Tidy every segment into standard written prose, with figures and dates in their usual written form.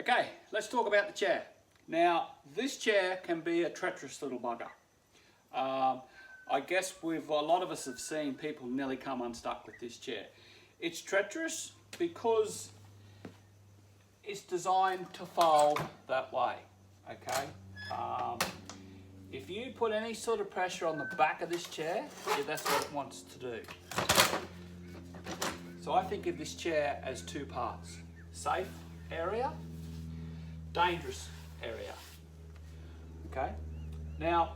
Okay, let's talk about the chair. Now, this chair can be a treacherous little bugger. I guess a lot of us have seen people nearly come unstuck with this chair. It's treacherous because it's designed to fold that way, okay? If you put any sort of pressure on the back of this chair, that's what it wants to do. So I think of this chair as two parts: safe area, dangerous area. Okay. Now,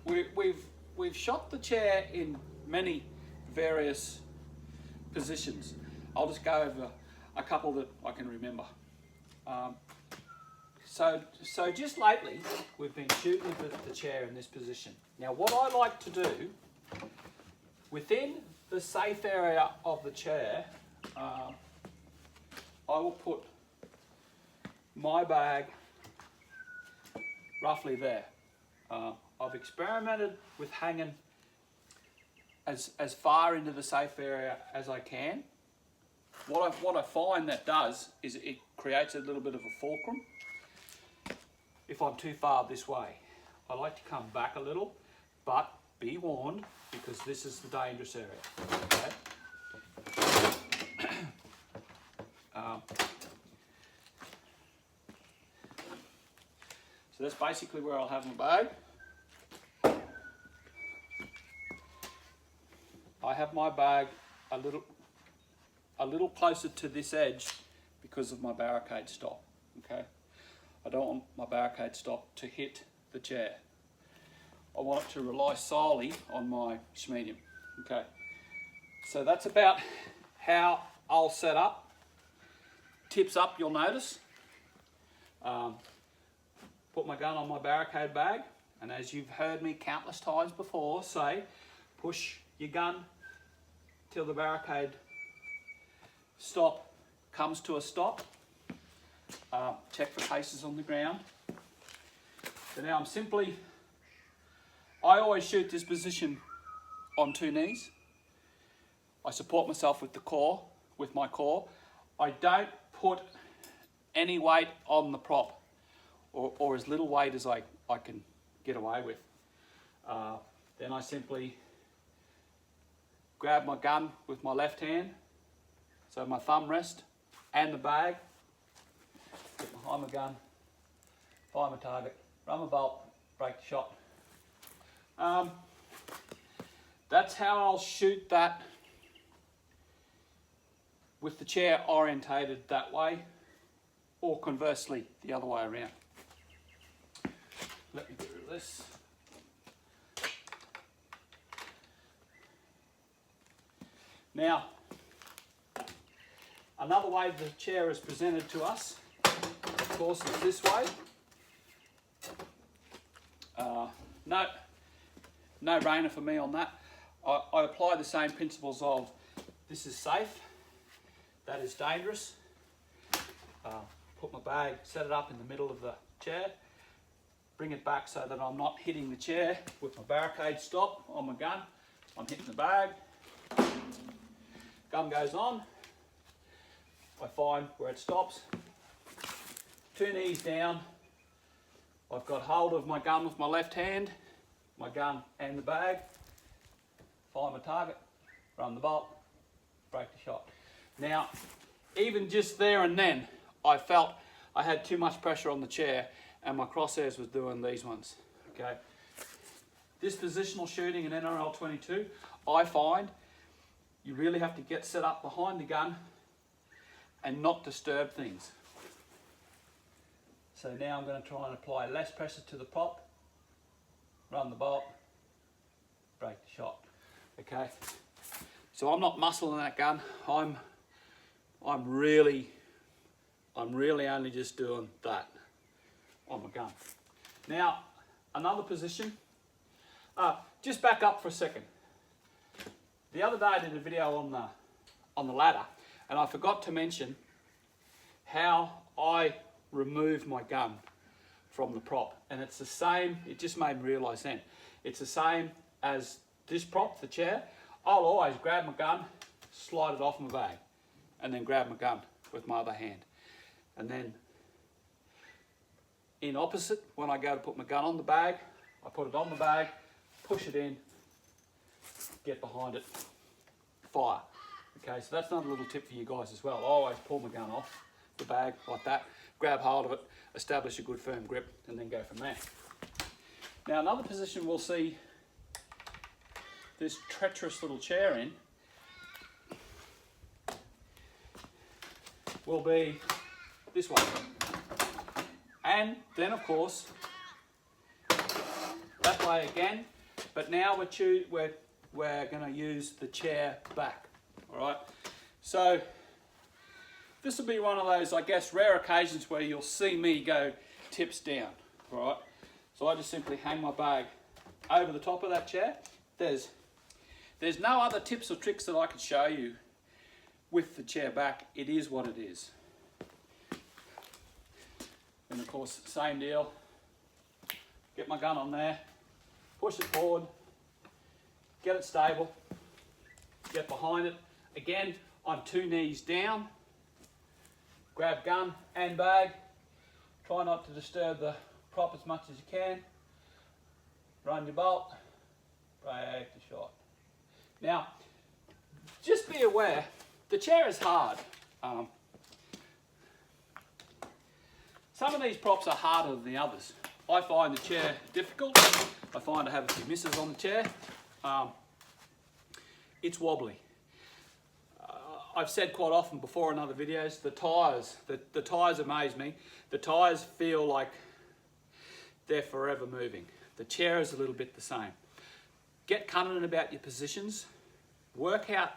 we've shot the chair in many various positions. I'll just go over a couple that I can remember. So just lately, we've been shooting the chair in this position. Now, what I like to do, within the safe area of the chair, I will put my bag roughly there. I've experimented with hanging as far into the safe area as I can. What I find that does is it creates a little bit of a fulcrum. If I'm too far this way, I like to come back a little, but be warned, because this is the dangerous area. Okay? So that's basically where I'll have my bag. I have my bag a little closer to this edge because of my barricade stop. Okay, I don't want my barricade stop to hit the chair. I want it to rely solely on my medium. Okay, so that's about how I'll set up. Tips up, you'll notice. Put my gun on my barricade bag, and as you've heard me countless times before say, push your gun till the barricade stop comes to a stop. Check for cases on the ground. So now I always shoot this position on two knees. I support myself with my core. I don't put any weight on the prop, or as little weight as I can get away with. Then I simply grab my gun with my left hand, so my thumb rest, and the bag, get behind my gun, find my target, run my bolt, break the shot. That's how I'll shoot that with the chair orientated that way, or conversely the other way around. Let me get rid of this. Now, another way the chair is presented to us, of course, is this way. No brainer for me on that. I apply the same principles of this is safe, that is dangerous. Put my bag, set it up in the middle of the chair, bring it back so that I'm not hitting the chair with my barricade stop on my gun. I'm hitting the bag. Gun goes on. I find where it stops. Two knees down. I've got hold of my gun with my left hand, my gun and the bag. Find my target, run the bolt, break the shot. Now, even just there and then, I felt I had too much pressure on the chair and my crosshairs was doing these ones. Okay. This positional shooting in NRL 22, I find you really have to get set up behind the gun and not disturb things. So now I'm going to try and apply less pressure to the prop, run the bolt, break the shot. Okay. So I'm not muscling that gun. I'm really only just doing that on my gun. Now, another position. Just back up for a second. The other day I did a video on the ladder, and I forgot to mention how I remove my gun from the prop. And it's the same, it just made me realise then, it's the same as this prop, the chair. I'll always grab my gun, slide it off my bag, and then grab my gun with my other hand. And then in opposite, when I go to put my gun on the bag, I put it on the bag, push it in, get behind it, fire. Okay, so that's another little tip for you guys as well. I always pull my gun off the bag like that, grab hold of it, establish a good firm grip, and then go from there. Now another position we'll see this treacherous little chair in will be this way. And then of course, that way again, but now we're going to use the chair back, all right? So this will be one of those, I guess, rare occasions where you'll see me go tips down, all right? So I just simply hang my bag over the top of that chair. There's no other tips or tricks that I could show you with the chair back. It is what it is. And of course, same deal. Get my gun on there, push it forward, get it stable, get behind it. Again, on 2 knees down, grab gun and bag. Try not to disturb the prop as much as you can. Run your bolt, break the shot. Now, just be aware, the chair is hard. Some of these props are harder than the others. I find the chair difficult. I find I have a few misses on the chair. It's wobbly. I've said quite often before in other videos, the tyres amaze me. The tyres feel like they're forever moving. The chair is a little bit the same. Get cunning about your positions. Work out,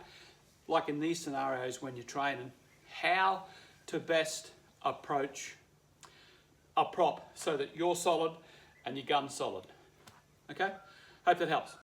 like in these scenarios when you're training, how to best approach a prop so that you're solid and your gun's solid. Okay? Hope that helps.